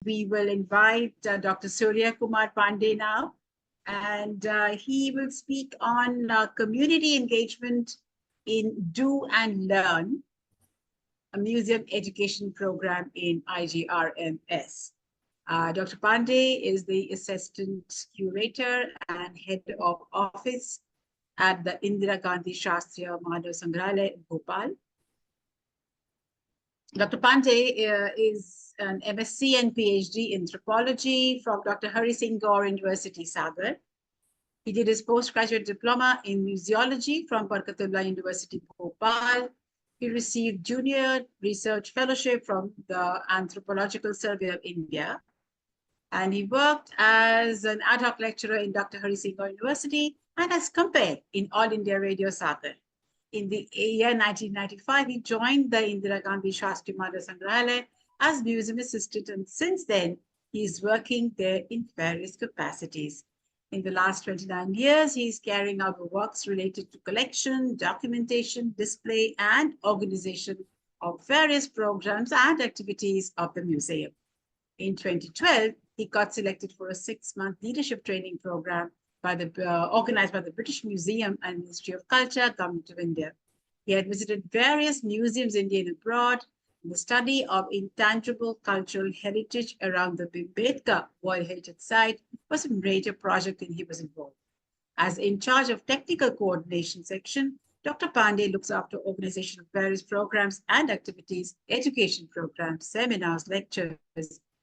we will invite Dr. Suryakumar Pandey now, and he will speak on community engagement in Do and Learn, a museum education program in IGRMS. Dr. Pandey is the Assistant Curator and Head of Office at the Indira Gandhi Rashtriya Sangrahalaya in Bhopal. Dr. Pandey is an MSc and PhD in anthropology from Dr. Hari Singh Gaur University, Sagar. He did his postgraduate diploma in museology from Barkatullah University, Bhopal. He received junior research fellowship from the Anthropological Survey of India. And he worked as an ad hoc lecturer in Dr. Hari Singh Gaur University and as compared in All India Radio Sagar. In the year 1995, he joined the Indira Gandhi Rashtriya Sangrahalaya as museum assistant, and since then, he is working there in various capacities. In the last 29 years, he is carrying out works related to collection, documentation, display, and organization of various programs and activities of the museum. In 2012, he got selected for a 6-month leadership training program organized by the British Museum and Ministry of Culture, Government of India. He had visited various museums, India and abroad. The study of intangible cultural heritage around the Bhimbetka World Heritage Site was a major project and he was involved. As in charge of technical coordination section, Dr. Pandey looks after organization of various programs and activities, education programs, seminars, lectures,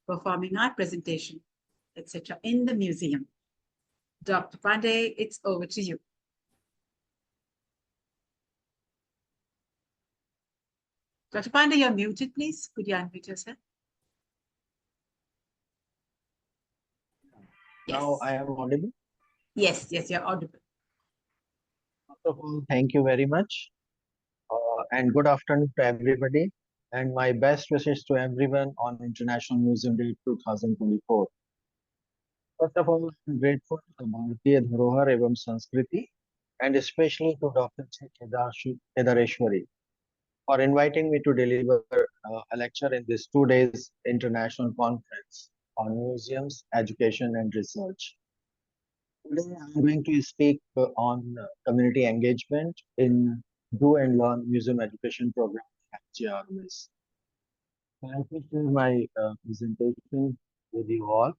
performing art presentation, etc. in the museum. Dr. Pandey, it's over to you. Dr. Pandey, you're muted, please. Could you unmute yourself? Now I am audible? Yes, you're audible. First of all, thank you very much. And good afternoon to everybody. And my best wishes to everyone on International Museum Day 2024. First of all, I'm grateful to Bharatiya Dharohar Evam Samskriti and especially to Dr. Kedareshwari for inviting me to deliver a lecture in this 2 days international conference on museums, education, and research. Today, I'm going to speak on community engagement in Do and Learn Museum Education Program at IGRMS. Let me share my presentation with you all.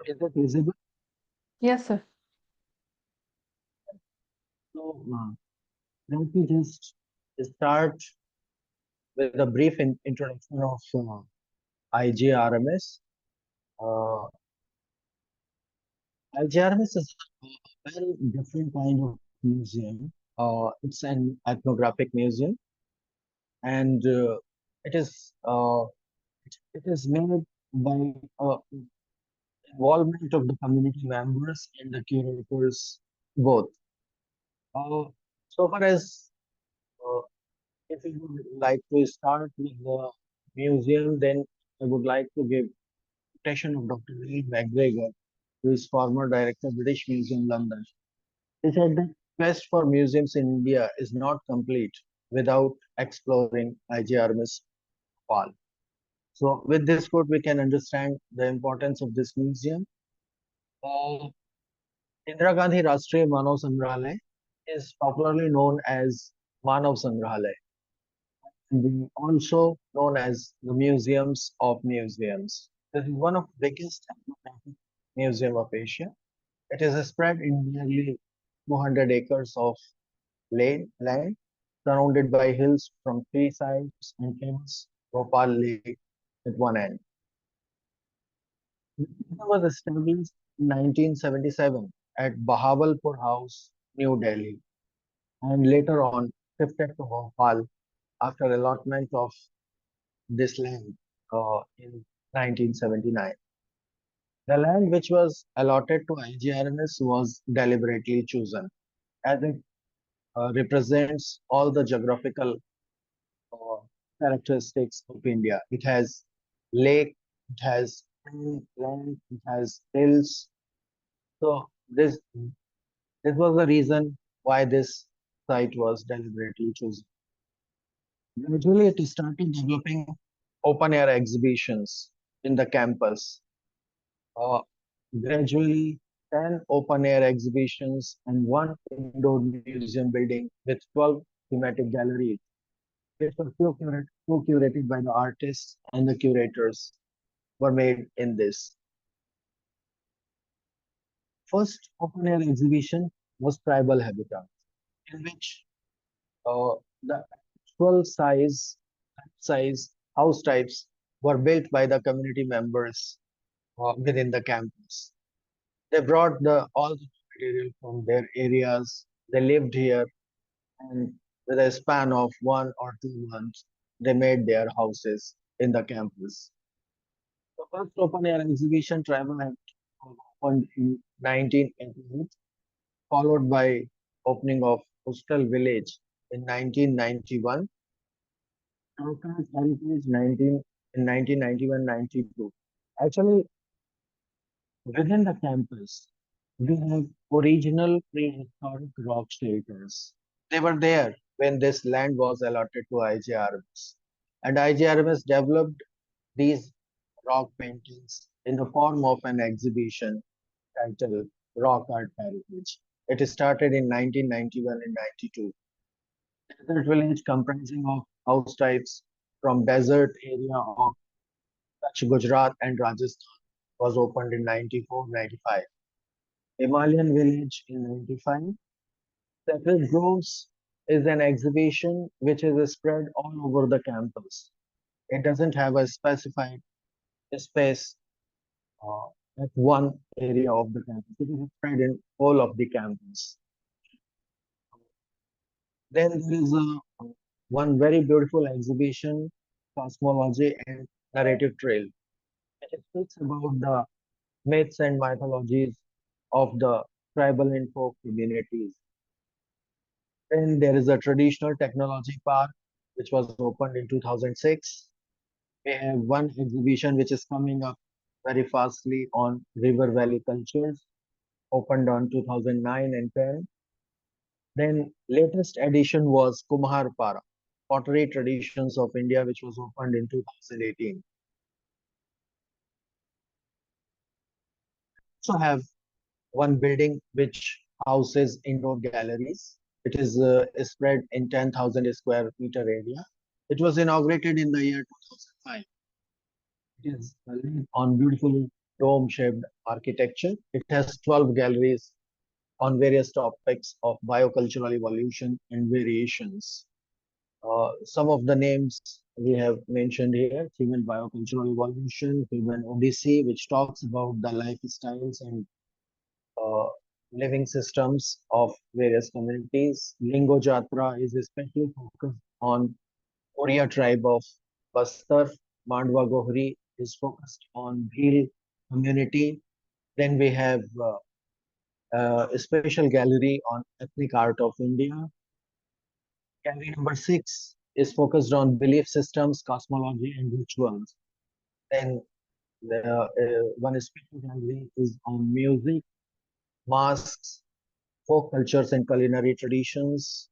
Is it visible? Yes, sir. So, let me just start with a brief introduction of IGRMS. IGRMS is a very different kind of museum. It's an ethnographic museum, and it is made by involvement of the community members and the curators both. So far as if you would like to start with the museum, then I would like to give quotation of Dr. Lee McGregor, who is former director of British Museum, London. He said that quest for museums in India is not complete without exploring IGRMS Bhopal. So with this quote, we can understand the importance of this museum. Indira Gandhi Rashtriya Manav Sangrahalaya is popularly known as Manav Sangrahalaya, and also known as the Museums of Museums. This is one of the biggest museum of Asia. It is spread in nearly 200 acres of land, surrounded by hills from 3 sides and famous Bhopal Lake at one end. It was established in 1977 at Bahawalpur House, New Delhi, and later on shifted to Bhopal after allotment of this land in 1979. The land which was allotted to IGRMS was deliberately chosen, as it represents all the geographical uh, characteristics of India. It has lake, it has land, it has hills. So this was the reason why this site was deliberately chosen. Gradually, it started developing open air exhibitions in the campus. Uh, Gradually, 10 open air exhibitions and one indoor museum building with 12 thematic galleries, which were co-curated by the artists and the curators, were made in this. First open air exhibition was tribal habitat, in which the actual size house types were built by the community members within the campus. They brought all the material from their areas. They lived here, and with a span of 1 or 2 months, they made their houses in the campus. The first open air exhibition travel had opened in 1988, followed by opening of Hostel Village in 1991, Local Heritage 1991-92. Actually, within the campus, we have original prehistoric rock shelters. They were there when this land was allotted to IGRMS. And IGRMS developed these rock paintings in the form of an exhibition titled Rock Art Heritage. It started in 1991 and 92. Desert village comprising of house types from desert area of Kutch, Gujarat and Rajasthan was opened in 94-95. Himalayan village in 95. Sacred Groves is an exhibition which is spread all over the campus. It doesn't have a specified space uh, at one area of the campus. It is spread in all of the campus. Then there is one very beautiful exhibition, Cosmology and Narrative Trail. It speaks about the myths and mythologies of the tribal and folk communities. Then there is a traditional technology park, which was opened in 2006. We have one exhibition which is coming up very fastly on River Valley cultures, opened on 2009 and 10. Then latest edition was Kumaharpara, Pottery Traditions of India, which was opened in 2018. So have one building which houses indoor galleries. It is spread in 10,000 square meter area. It was inaugurated in the year 2005. It is laid on beautiful dome-shaped architecture. It has 12 galleries on various topics of biocultural evolution and variations. Some of the names we have mentioned here: human biocultural evolution, human odyssey, which talks about the lifestyles and uh, living systems of various communities. Lingo Jatra is especially focused on Oriya tribe of Bastar. Mandwa Gohri is focused on Bhil community. Then we have a special gallery on ethnic art of India. Gallery number 6 is focused on belief systems, cosmology, and rituals. Then one special gallery is on music, masks, folk cultures, and culinary traditions.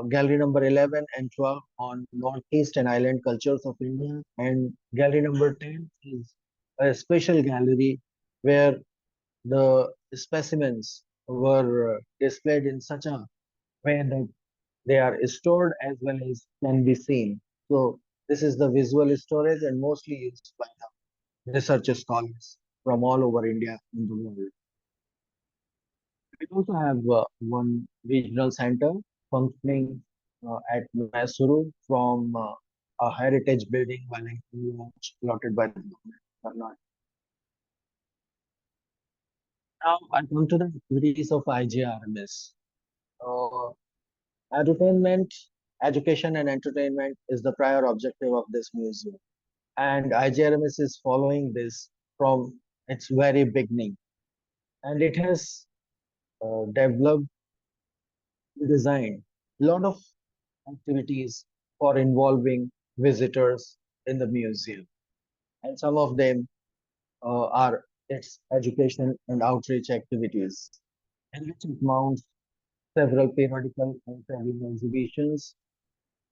Gallery number 11 and 12 on Northeast and Island cultures of India. And gallery number 10 is a special gallery where the specimens were displayed in such a way that they are stored as well as can be seen. So this is the visual storage and mostly used by the research scholars from all over India and the world. We also have one regional center functioning at Mysuru from a heritage building allotted by the government. Now I come to the activities of IGRMS. Uh, Entertainment, education and entertainment is the prior objective of this museum. And IGRMS is following this from its very beginning. And it has developed We designed a lot of activities for involving visitors in the museum, and some of them are its education and outreach activities, in which it mounts several periodical and traveling exhibitions.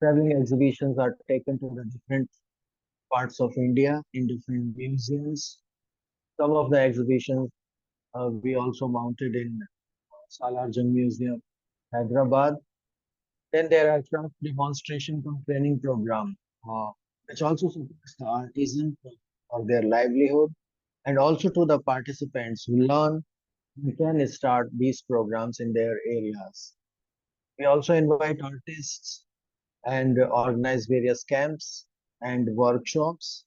Traveling exhibitions are taken to the different parts of India in different museums. Some of the exhibitions we also mounted in Salarjung Museum, Hyderabad. Then there are craft demonstration cum training program, uh, which also supports the artisans for their livelihood, and also to the participants who learn and can start these programs in their areas. We also invite artists and organize various camps and workshops.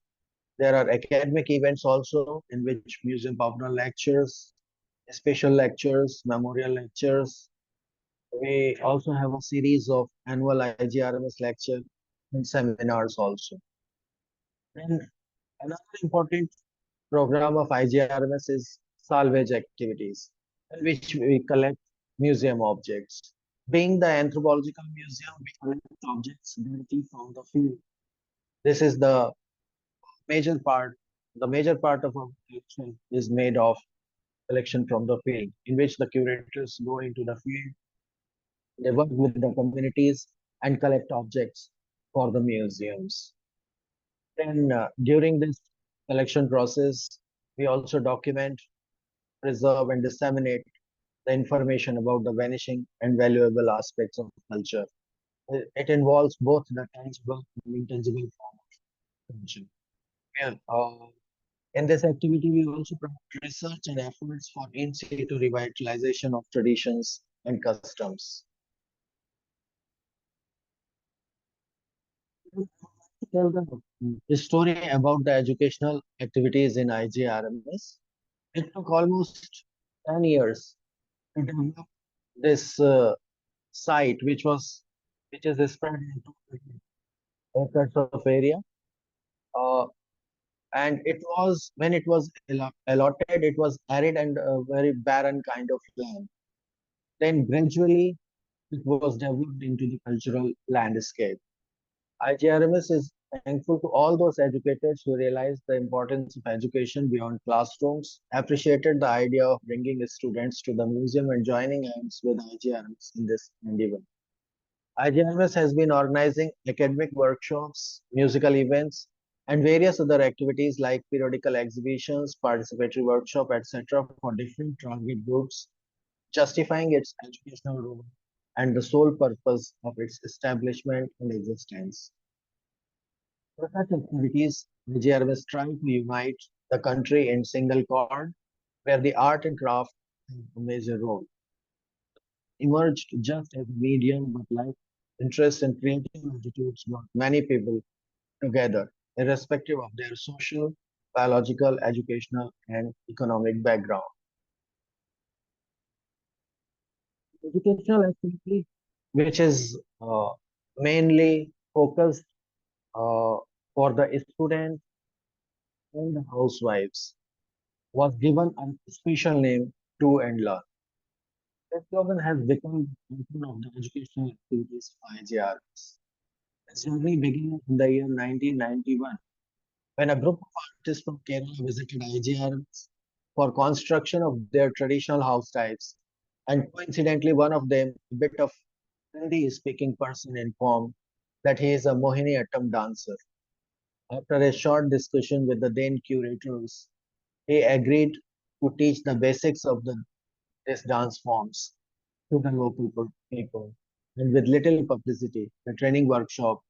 There are academic events also in which museum popular lectures, special lectures, memorial lectures. We also have a series of annual IGRMS lecture and seminars also. And another important program of IGRMS is salvage activities, in which we collect museum objects. Being the anthropological museum, we collect objects directly from the field. This is major part. The major part of our collection is made of collection from the field, in which the curators go into the field, they work with the communities and collect objects for the museums. Then, during this collection process, we also document, preserve, and disseminate the information about the vanishing and valuable aspects of culture. It involves both the tangible and intangible form of culture. Yeah. In this activity, we also promote research and efforts for in situ revitalization of traditions and customs. To tell the story about the educational activities in IGRMS, it took almost 10 years to develop this site, which is spread into acres of area. Uh, and it was when it was allotted, it was arid and very barren kind of land. Then gradually it was developed into the cultural landscape. IGRMS is thankful to all those educators who realized the importance of education beyond classrooms, appreciated the idea of bringing students to the museum and joining hands with IGRMS in this endeavor. IGRMS has been organizing academic workshops, musical events, and various other activities like periodical exhibitions, participatory workshop, etc. for different target groups, justifying its educational role and the sole purpose of its establishment and existence. For such activities, IGRMS tried to unite the country in single chord, where the art and craft have a major role. Emerged just as a medium, but like interest and creative attitudes brought many people together, irrespective of their social, biological, educational, and economic background. Educational activity, which is mainly focused uh, for the students and the housewives, was given a special name to and learn. This slogan has become the icon of the educational activities of IGRs. Its journey began in the year 1991 when a group of artists from Kerala visited IGRs for construction of their traditional house types. And coincidentally, one of them, a bit of Hindi speaking person, informed that he is a Mohiniyattam dancer. After a short discussion with the then curators, he agreed to teach the basics of these dance forms to the local people. And with little publicity, the training workshop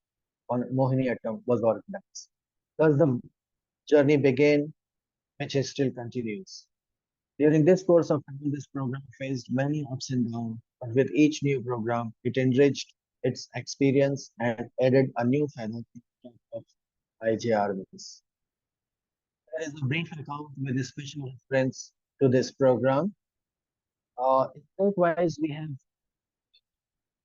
on Mohiniyattam was organized. Thus, the journey began, which is still continues. During this course of time, this program faced many ups and downs, but with each new program, it enriched its experience and added a new feather to the cap of IGRMS. There is a brief account with a special reference to this program. State-wise, we have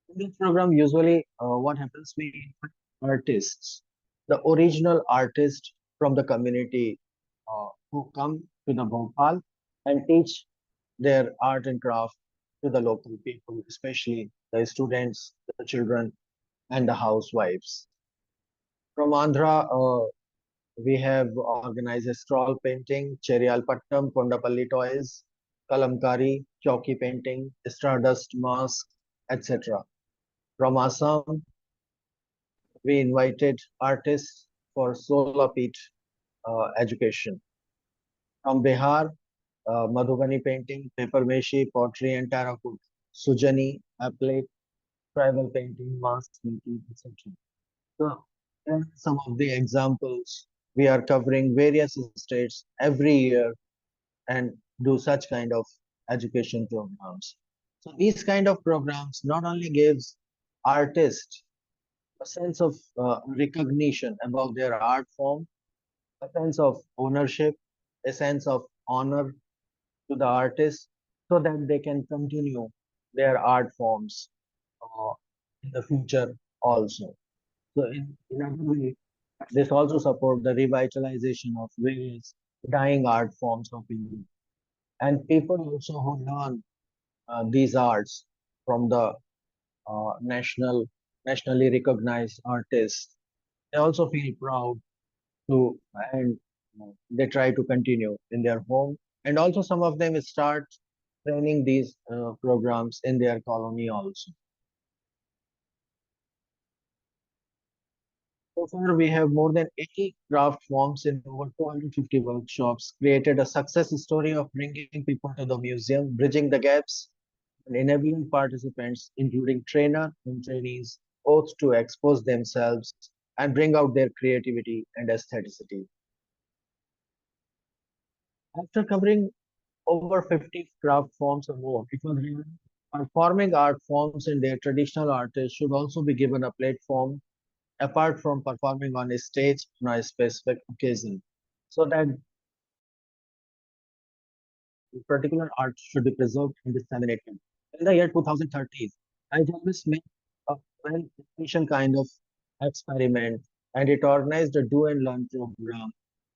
in this program, usually what happens, we invite artists, the original artists from the community who come to the Bhopal and teach their art and craft to the local people, especially the students, the children, and the housewives. From Andhra, we have organized a scroll painting, Cheriyalpattam, Kondapalli toys, Kalamkari, Chowki painting, Stardust mask, etc. From Assam, we invited artists for Solapit education. From Bihar, Madhubani painting, paper mache, pottery, and terracotta. Sujani, applique, tribal painting, mask making, etc. So, here are some of the examples. We are covering various states every year and do such kind of education programs. So these kind of programs not only gives artists a sense of recognition about their art form, a sense of ownership, a sense of honor to the artist, so that they can continue their art forms uh, in the future also. So in other way, this also support the revitalization of various dying art forms of India. And people also who learn these arts from the nationally recognized artists, they also feel proud to, and they try to continue in their home. And also some of them start training these programs in their colony also. So far, we have more than 80 craft forms in over 250 workshops, created a success story of bringing people to the museum, bridging the gaps, and enabling participants, including trainer and trainees, both to expose themselves and bring out their creativity and aestheticity. After covering over 50 craft forms or more, it was realized performing art forms and their traditional artists should also be given a platform apart from performing on a stage on a specific occasion, so that particular art should be preserved and disseminated. In the year 2013, IGRMS made a well-intentioned kind of experiment, and it organized a do and learn program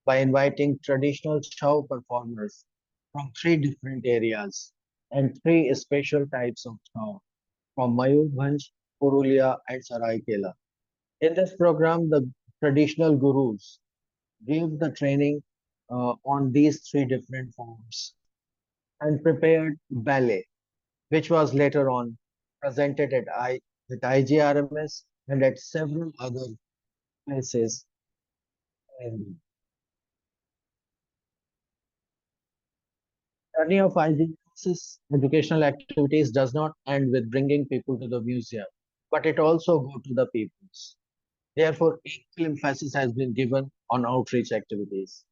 by inviting traditional Chau performers from three different areas and three special types of Chau from Mayurbhanj, Purulia, and Saraikela. In this program, the traditional gurus gave the training on these three different forms and prepared ballet, which was later on presented at IGRMS and at several other places. And the journey of IGRMS's educational activities does not end with bringing people to the museum, but it also go to the peoples. Therefore, equal emphasis has been given on outreach activities.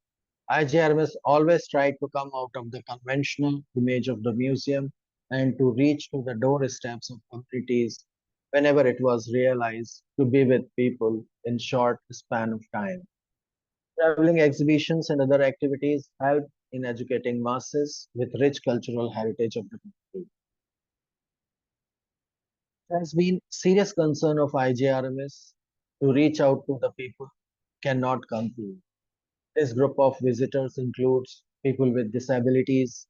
IGRMS always tried to come out of the conventional image of the museum and to reach to the doorsteps of communities whenever it was realized to be with people in short span of time. Traveling exhibitions and other activities help in educating masses with rich cultural heritage of the country. It has been serious concern of IGRMS to reach out to the people who cannot come to. This group of visitors includes people with disabilities,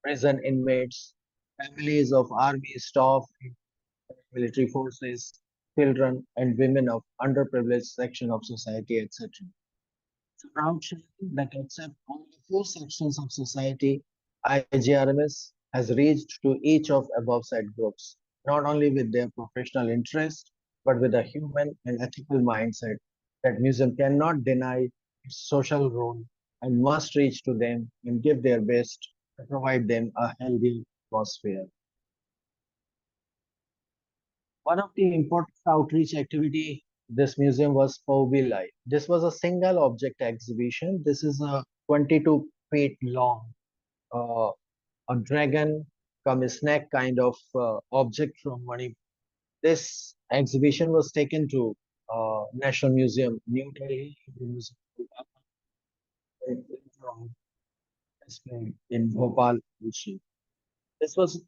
prison inmates, families of army staff, military forces, children and women of underprivileged section of society, etc. It's a proud shame that except only few sections of society, IGRMS has reached to each of above said groups, not only with their professional interest, but with a human and ethical mindset that museum cannot deny its social role and must reach to them and give their best to provide them a healthy atmosphere. One of the important outreach activity this museum was Paubilai. This was a single object exhibition. This is a 22 feet long, uh, a dragon come snake kind of object from Manipur. This exhibition was taken to National Museum, New Delhi, Museum displayed in Bhopal, also. This was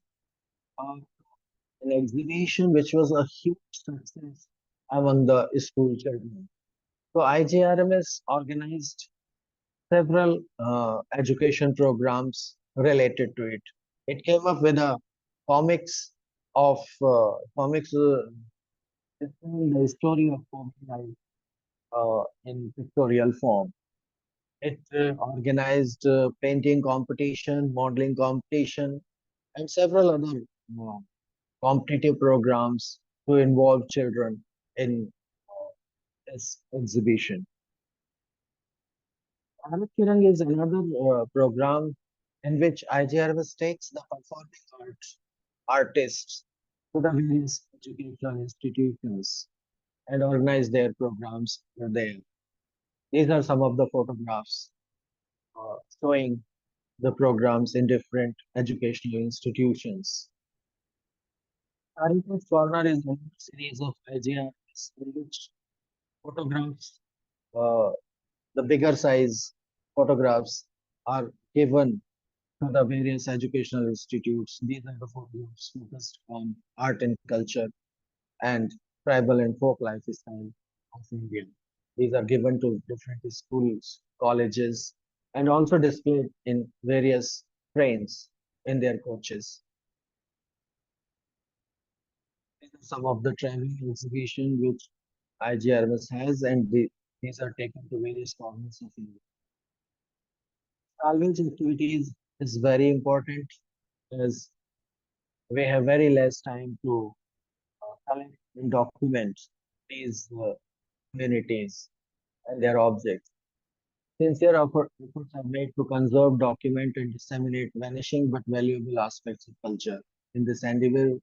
an exhibition which was a huge success among the school children. So IGRMS organized several education programs related to it. It came up with a comics of comics. It's the story of comic life in pictorial form. It organized painting competition, modeling competition, and several other uh, competitive programs to involve children in this exhibition. Bharat Kirang is another program in which IGRMS takes the performing artists to the various educational institutions and organize their programs there. These are some of the photographs showing the programs in different educational institutions. Heritage Corner is a series of IGRMS in which photographs, uh, the bigger size photographs, are given to the various educational institutes. These are the photographs focused on art and culture and tribal and folk lifestyle of India. These are given to different schools, colleges, and also displayed in various trains in their coaches. These are some of the traveling exhibition which IGRMS has, and these are taken to various corners of India. Salvage activities is very important as we have very less time to collect and document these communities and their objects. Sincere efforts are made to conserve, document, and disseminate vanishing but valuable aspects of culture. In this endeavor,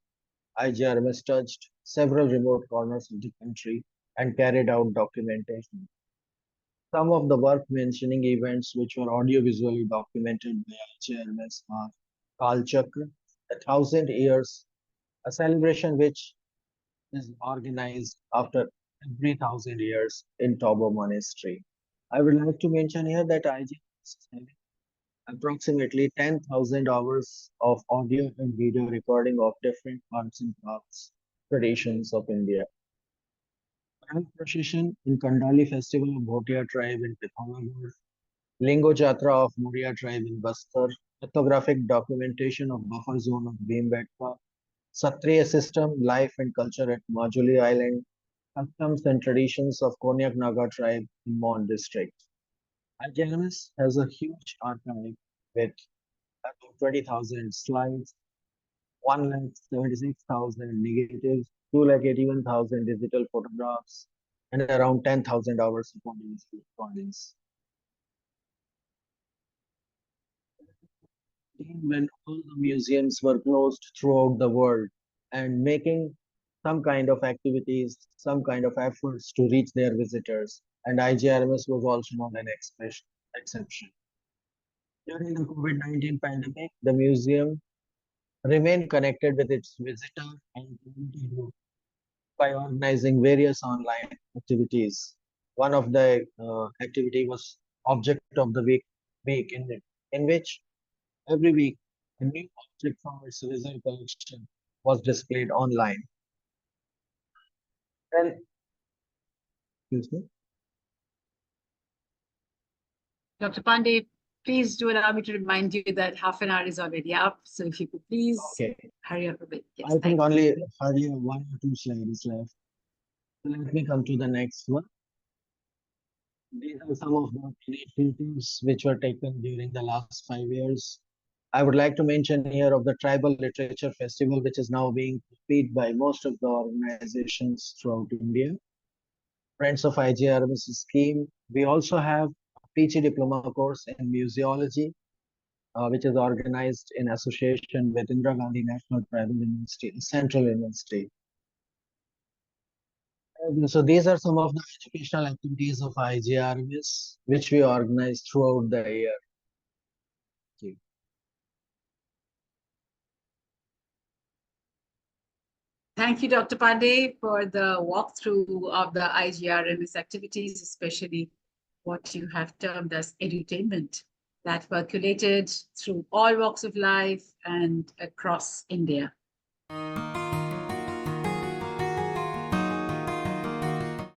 IGRMS touched several remote corners of the country and carried out documentation. Some of the worth mentioning events which were audiovisually documented by IGRMS are Kal Chakra, a thousand years, a celebration which is organized after every thousand years in Tobo Monastery. I would like to mention here that IGRMS is having approximately 10,000 hours of audio and video recording of different arts and crafts traditions of India. Grand procession in Kandali festival of Bhotia tribe in Pithoragarh, Lingo Jatra of Muria tribe in Bastar, ethnographic documentation of buffer zone of Bhimbetka, Satriya system, life and culture at Majuli Island, customs and traditions of Konyak Naga tribe in Mon district. IGRMS has a huge archive with about 20,000 slides, 176,000 negatives, 281,000 digital photographs, and around 10,000 hours of audio recordings. When all the museums were closed throughout the world and making some kind of activities, some kind of efforts to reach their visitors, and IGRMS was also not an exception. During the COVID-19 pandemic, the museum remained connected with its visitor and community group by organizing various online activities. One of the activity was Object of the week in which every week a new object from its result collection was displayed online. And excuse me. Dr. Pandey, please do allow me to remind you that half an hour is already up. So if you could please Okay. hurry up a bit. Yes, I think thank you. only hardly one or two slides left. So let me come to the next one. These are some of the initiatives which were taken during the last 5 years. I would like to mention here of the Tribal Literature Festival, which is now being copied by most of the organizations throughout India. Friends of IGRMS scheme. We also have a PG diploma course in museology, which is organized in association with Indira Gandhi National Tribal University, Central University. So these are some of the educational activities of IGRMS, which we organize throughout the year. Thank you. Thank you, Dr. Pandey, for the walkthrough of the IGRMS activities, especially what you have termed as edutainment that percolated through all walks of life and across India.